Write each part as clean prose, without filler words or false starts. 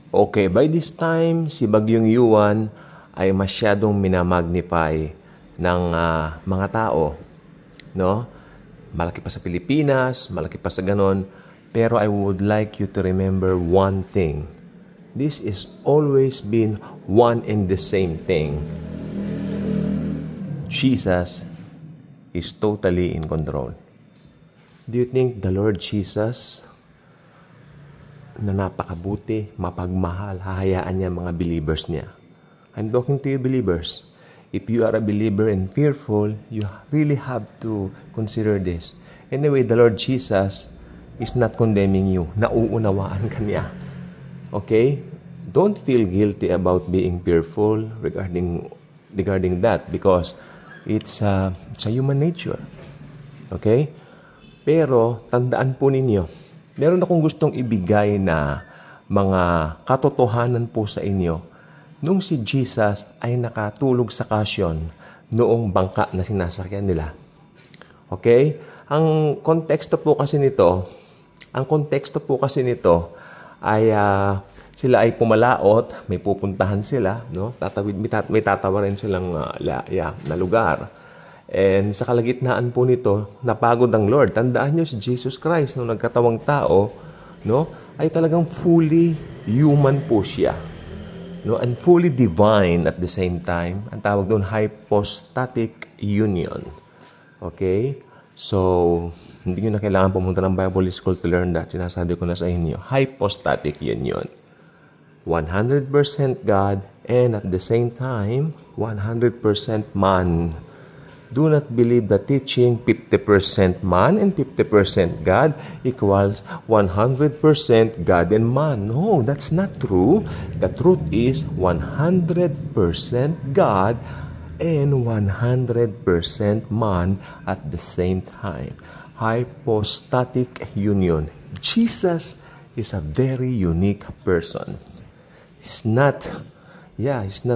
Okay, by this time, si Bagyong Yuan ay masyadong minamagnify ng mga tao, no? Malaki pa sa Pilipinas, malaki pa sa ganon. Pero I would like you to remember one thing. This is always been one and the same thing. Jesus is totally in control. Do you think the Lord Jesus na napakabuti, mapagmahal, hahayaan niya mga believers niya? I'm talking to you believers. If you are a believer and fearful, you really have to consider this. Anyway, the Lord Jesus is not condemning you. Nauunawaan ka niya. Okay? Don't feel guilty about being fearful regarding that because it's a human nature. Okay? Pero, tandaan po ninyo, meron akong gustong ibigay na mga katotohanan po sa inyo nung si Jesus ay nakatulog sa kasyon noong bangka na sinasakyan nila. Okay? Ang konteksto po kasi nito ay sila ay pumalaot, may pupuntahan sila, no? May tatawarin silang na lugar. And sa kalagitnaan po nito, napagod ang Lord. Tandaan niyo si Jesus Christ nung nagkatawang tao, no? Ay talagang fully human po siya. No, and fully divine at the same time. Ang tawag doon, hypostatic union. Okay? So, hindi nyo na kailangan pumunta ng Bible school to learn that. Sinasabi ko na sa inyo. Hypostatic union. 100% God and at the same time, 100% man. Do not believe the teaching 50% man and 50% God equals 100% God and man. No, that's not true. The truth is 100% God and 100% man at the same time. Hypostatic union. Jesus is a very unique person. He's not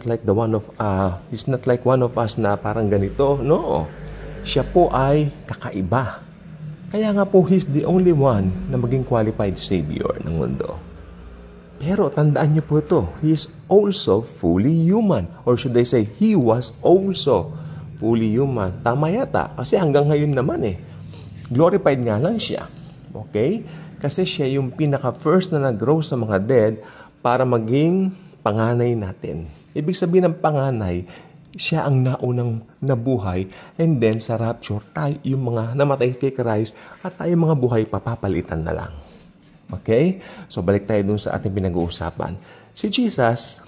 like one of us na parang ganito. No. Siya po ay kakaiba. Kaya nga po, He's the only one na maging qualified Savior ng mundo. Pero tandaan niyo po ito, He is also fully human. Or should I say, He was also fully human. Tama yata. Kasi hanggang ngayon naman glorified nga lang siya. Okay? Kasi siya yung pinaka-first na nag-grow sa mga dead para maging panganay natin. Ibig sabihin ng panganay, siya ang naunang nabuhay, and then sa rapture, tayo yung mga namatay kay Christ at tayo mga buhay papapalitan na lang. Okay? So balik tayo dun sa ating pinag-uusapan. Si Jesus,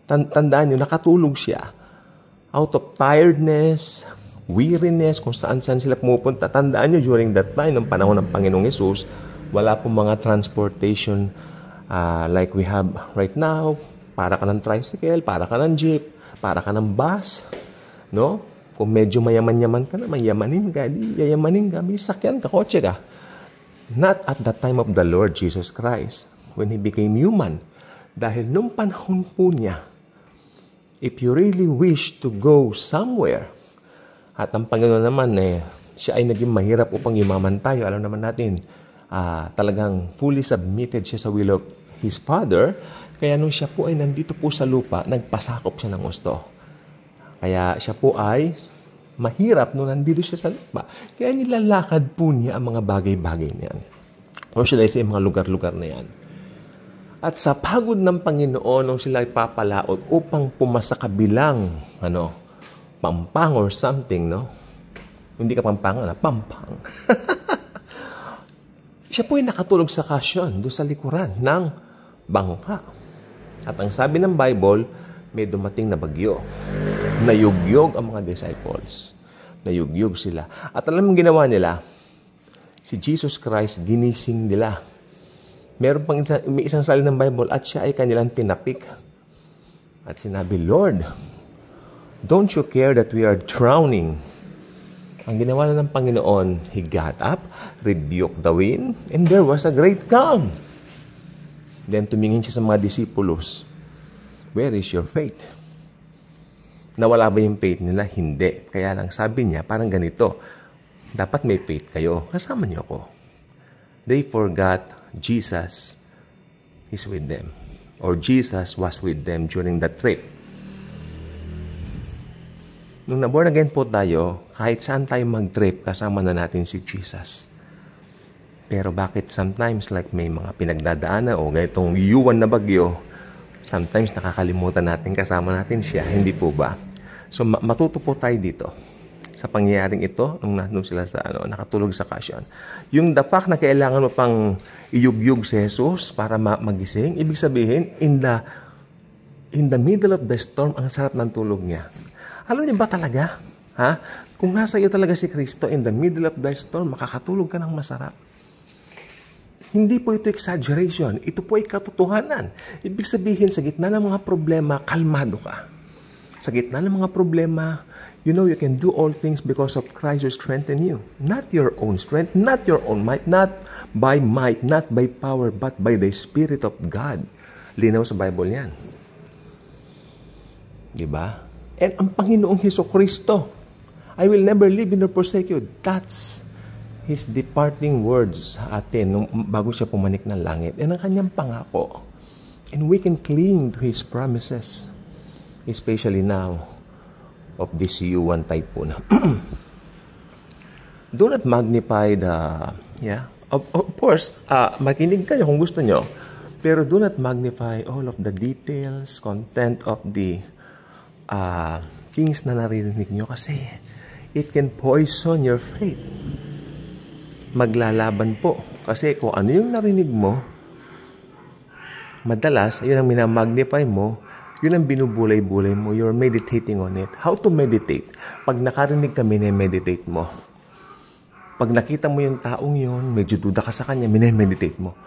tandaan nyo, nakatulog siya. Out of tiredness, weariness, kung saan-saan sila pumupunta. Tandaan nyo, during that time, ng panahon ng Panginoong Yesus, wala pong mga transportation like we have right now. Para ka ng tricycle, para ka ng jeep, para ka ng bus, no? Kung medyo mayaman-yaman ka na, mayamanin ka, yayamanin ka, may sakyan ka, kotse ka. Not at the time of the Lord Jesus Christ, when He became human. Dahil nung panahon po niya, if you really wish to go somewhere, at ang Panginoon naman, siya ay naging mahirap upang yumaman tayo. Alam naman natin, talagang fully submitted siya sa will of His Father. Kaya nung siya po ay nandito po sa lupa, nagpasakop siya ng gusto. Kaya siya po ay mahirap nung nandito siya sa lupa. Kaya nilalakad po niya ang mga bagay-bagay niyan. Or should I say, mga lugar-lugar na yan. At sa pagod ng Panginoon, nung sila ay papalaot upang pumasa kabilang, pampang or something, no? Hindi ka pampang, pampang. Siya po ay nakatulog sa kasyon, doon sa likuran ng bangka. At ang sabi ng Bible, may dumating na bagyo. Nayugyog ang mga disciples. Nayugyog sila. At alam mo ginawa nila? Si Jesus Christ, ginising nila. May isang salin ng Bible at siya ay kanilang tinapik. At sinabi, Lord, don't you care that we are drowning? Ang ginawa na ng Panginoon, He got up, rebuked the wind, and there was a great calm. Then tumingin siya sa mga disipulos. Where is your faith? Nawala ba yung faith nila? Hindi. Kaya lang sabi niya, parang ganito, dapat may faith kayo. Kasama niyo ako. They forgot Jesus is with them. or Jesus was with them during the trip. Nung na-born again po tayo, kahit saan tayo mag-trip, kasama na natin si Jesus. Pero bakit sometimes like may mga pinagdadaanan o ganitong yuwan na bagyo, sometimes nakakalimutan natin kasama natin siya, hindi po ba? So matuto po tayo dito sa pangyayaring ito nung nandun sila sa nakatulog sa kasyon. Yung the fact na kailangan mo pang iyugyug si Jesus para magising, ibig sabihin in the middle of the storm, ang sarap ng tulog niya. Alam niyo ba talaga? Ha? Kung nasa iyo talaga si Kristo in the middle of the storm, makakatulog ka ng masarap. Hindi po ito exaggeration. Ito po ay katotohanan. Ibig sabihin, sa gitna ng mga problema, kalmado ka. Sa gitna ng mga problema, you know you can do all things because of Christ who strengthens you. Not your own strength, not your own might, not by might, not by power, but by the Spirit of God. Linaw sa Bible yan. Diba? And ang Panginoong Hesukristo, I will never leave you nor forsake you. That's His departing words sa atin bago siya pumanik ng langit. And ang kanyang pangako. And we can cling to His promises. Especially now of this U1 typhoon. Do not magnify of course, makinig kayo kung gusto nyo. Pero do not magnify all of the details, content of the things na narinig nyo kasi it can poison your faith. Maglalaban po. Kasi kung ano yung narinig mo, madalas, yun ang minamagnify mo, yun ang binubulay-bulay mo, you're meditating on it. How to meditate? Pag nakarinig ka, minemeditate mo. Pag nakita mo yung taong yun, medyo duda ka sa kanya, minemeditate mo.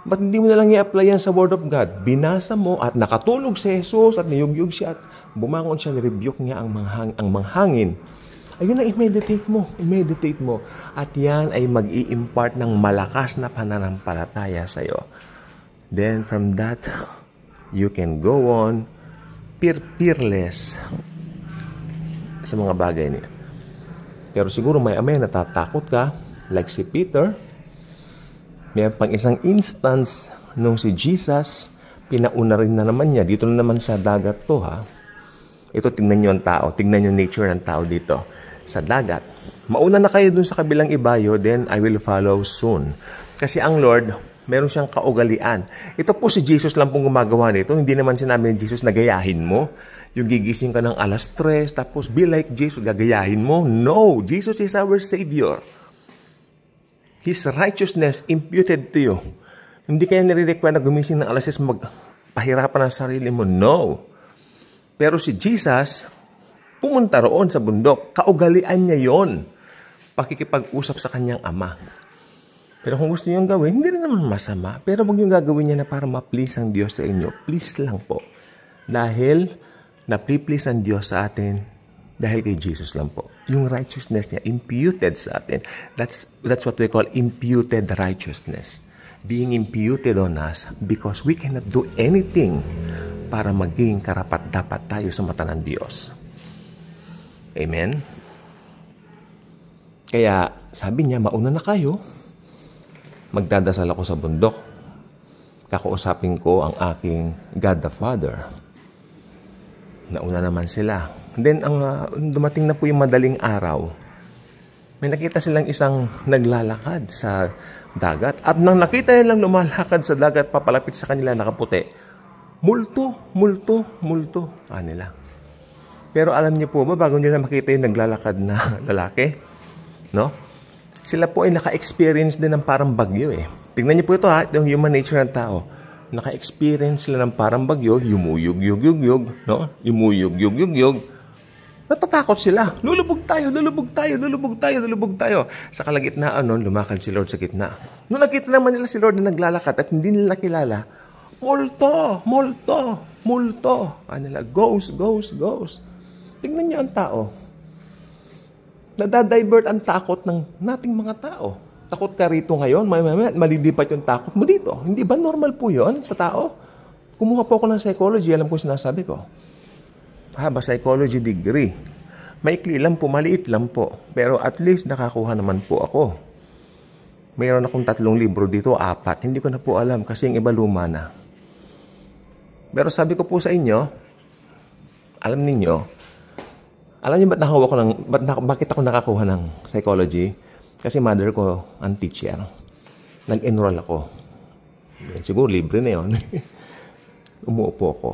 Ba't hindi mo na lang i-apply yan sa Word of God? Binasa mo at nakatulog si Jesus at niyugyug siya at bumangon siya, nirebuke niya ang manghangin. Ayun na, i-meditate mo. I-meditate mo. At yan ay mag-i-impart ng malakas na pananampalataya sa'yo. Then from that, you can go on fearless sa mga bagay niya. Pero siguro may natatakot ka, like si Peter. May pang isang instance nung si Jesus, pinauna rin na naman niya. Dito na naman sa dagat to, ha. Ito, tingnan nyo ang tao. Tingnan nyo nature ng tao dito. Sa dagat. Mauna na kayo dun sa kabilang ibayo, then I will follow soon. Kasi ang Lord, meron siyang kaugalian. Ito po si Jesus lang pong gumagawa nito. Hindi naman sinabi ni Jesus na gayahin mo. Yung gigising ka ng 3:00, tapos be like Jesus, gagayahin mo. No! Jesus is our Savior. His righteousness imputed to you. Hindi kaya nire-require na gumising ng 6:00 magpahirapan ang sarili mo. No! Pero si Jesus, pumunta roon sa bundok. Kaugalian niya yon. Pakikipag-usap sa kanyang ama. Pero kung gusto niyong gawin, hindi rin naman masama. Pero huwag niyong gagawin niya na para ma-please ang Diyos sa inyo. Please lang po. Dahil na-please ang Diyos sa atin dahil kay Jesus lang po. Yung righteousness niya, imputed sa atin. That's what we call imputed righteousness. Being imputed on us because we cannot do anything para maging karapat-dapat tayo sa mata ng Diyos. Amen? Kaya, sabi niya, mauna na kayo. Magdadasal ako sa bundok. Kakausapin ko ang aking God the Father. Nauna naman sila. Then, dumating na po yung madaling araw. May nakita silang isang naglalakad sa dagat. At nang nakita nilang lumalakad sa dagat, papalapit sa kanila nakaputi. Multo, multo, multo. Nila. Pero alam niyo po ba, bago nila makita yung naglalakad na lalaki, no? Sila po ay naka-experience din ng parang bagyo eh. Tingnan niyo po ito ha, yung human nature ng tao. Naka-experience sila ng parang bagyo, yumuyug-yug-yug-yug, no? Yumuyug-yug-yug-yug. Natatakot sila. Lulubog tayo, lulubog tayo, lulubog tayo, lulubog tayo. Sa kalagitnaan nun, lumakad si Lord sa gitna. Nung nakita naman nila si Lord na naglalakad at hindi nila nakilala, multo, multo, multo. Nila, ghost, ghost, ghost. Tingnan niyo ang tao. Nadadivert ang takot ng nating mga tao. Takot ka rito ngayon, malidipat yung takot mo dito. Hindi ba normal po yun sa tao? Kumuha po ako ng psychology, alam ko sinasabi ko. Haba psychology degree. Maikli lang po, maliit lang po. Pero at least nakakuha naman po ako. Mayroon akong 3 libro dito, 4. Hindi ko na po alam kasi yung iba luma na. Pero sabi ko po sa inyo, alam niyo bakit ako nakakuha ng psychology? Kasi mother ko ang teacher. Nag-enroll ako. Siguro libre na yun. Umuupo ako.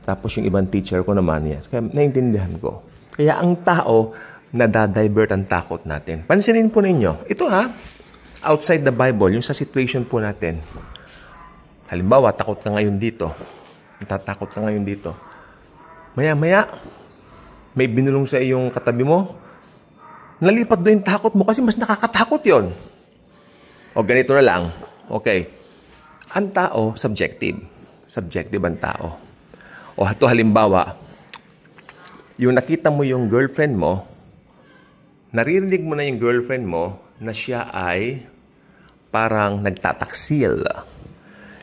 Tapos yung ibang teacher ko naman, yes. Kaya naintindihan ko. Kaya ang tao, nadadivert ang takot natin. Pansinin po ninyo. Ito outside the Bible, yung sa situation po natin. Halimbawa, takot ka ngayon dito. Natatakot ka ngayon dito. Maya-maya, may binulong sa iyong katabi mo. Nalipat doon yung takot mo kasi mas nakakatakot yon. O ganito na lang. Okay. Ang tao, subjective. Subjective ang tao. O ito halimbawa, yung nakita mo yung girlfriend mo, naririnig mo na yung girlfriend mo na siya ay parang nagtataksil.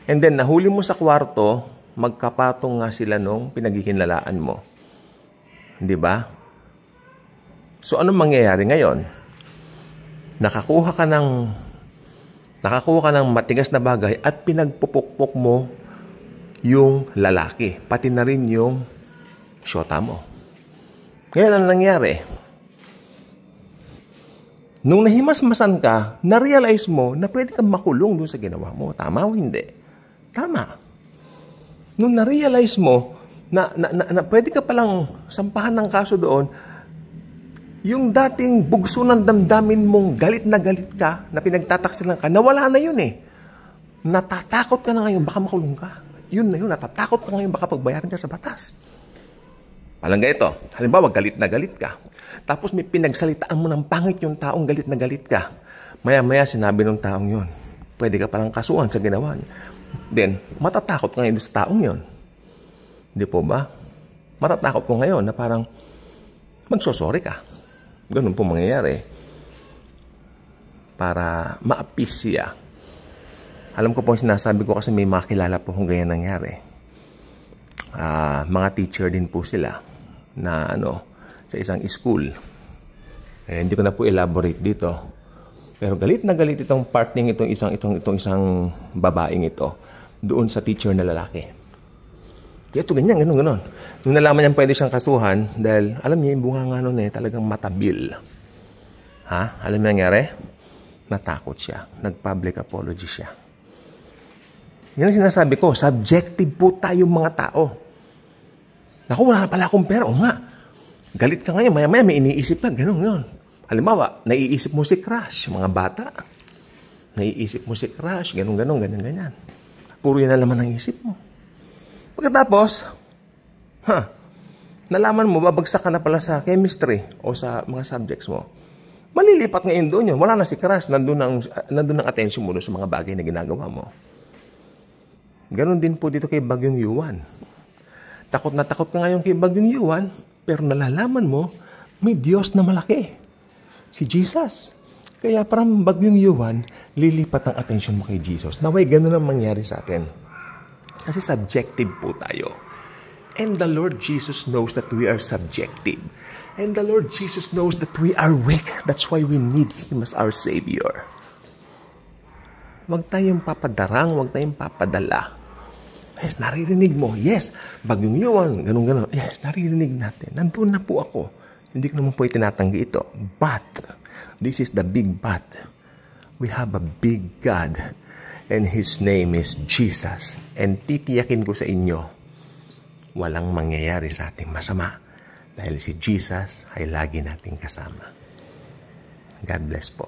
And then, nahuli mo sa kwarto, magkapatong nga sila nung pinagkikinalaan mo. Di ba? So, anong mangyayari ngayon? Nakakuha ka ng matigas na bagay at pinagpupukpok mo yung lalaki. Pati na rin yung syota mo. Ngayon, ano nangyari? Nung nahimasmasan ka, na-realize mo na pwede kang makulong doon sa ginawa mo. Tama o hindi? Tama. Nung na-realize mo na pwede ka palang sampahan ng kaso doon, yung dating bugso ng damdamin mong galit ka, na pinagtataksilan ka, nawala na yun eh. Natatakot ka na ngayon, baka makulong ka. Yun na yun, natatakot ka ngayon, baka pagbayaran ka sa batas. Palangga ito, halimbawa galit na galit ka. Tapos may pinagsalitaan mo ng pangit yung taong galit na galit ka. Maya-maya sinabi ng taong yun, pwede ka palang kasuhan sa ginawa niya. Then, matatakot ka ngayon sa taong yun. Di po ba? Matatakot ko ngayon na parang magsosorry ka. Ganun po mangyayari. Para ma-appease siya. Alam ko po yung sinasabi ko kasi may makilala po kung ganyan nangyari. Mga teacher din po sila na sa isang school. Hindi ko na po elaborate dito. Pero galit na galit itong partner itong isang babaeng ito doon sa teacher na lalaki. Ito ganyan. Nung nalaman niya pwede siyang kasuhan dahil alam niya yung bunga talagang matabil. Alam niya nangyari? Natakot siya. Nag-public apology siya. Yan ang sinasabi ko. Subjective po tayong mga tao. Naku, wala na pala akong pera. O nga. Galit ka ngayon. Maya-maya may iniisip ka. Ganun. Halimbawa, naiisip mo si crush. Mga bata. Naiisip mo si crush. Ganyan. Puro yan na laman ang isip mo. Pagkatapos, nalaman mo, babagsak ka na pala sa chemistry o sa mga subjects mo. Malilipat ngayon doon yun. Wala na si crush. Nandun ang attention mo doon sa mga bagay na ginagawa mo. Ganon din po dito kay Bagyong Yuan. Takot na takot ka ngayon kay Bagyong Yuan, pero nalalaman mo, may Diyos na malaki. Si Jesus. Kaya parang Bagyong Yuan, lilipat ang attention mo kay Jesus. Naway, ganon ang mangyari sa atin. Kasi subjective po tayo. And the Lord Jesus knows that we are subjective. And the Lord Jesus knows that we are weak. That's why we need Him as our Savior. Huwag tayong papadarang, huwag tayong papadala. Yes, naririnig mo. Yes, Bagyong Yuan, ganun. Yes, naririnig natin. Nandun na po ako. Hindi ko naman po itinatanggi ito. But, this is the big but. We have a big God. And His name is Jesus. And titiyakin ko sa inyo, walang mangyayari sa ating masama. Dahil si Jesus ay lagi nating kasama. God bless po.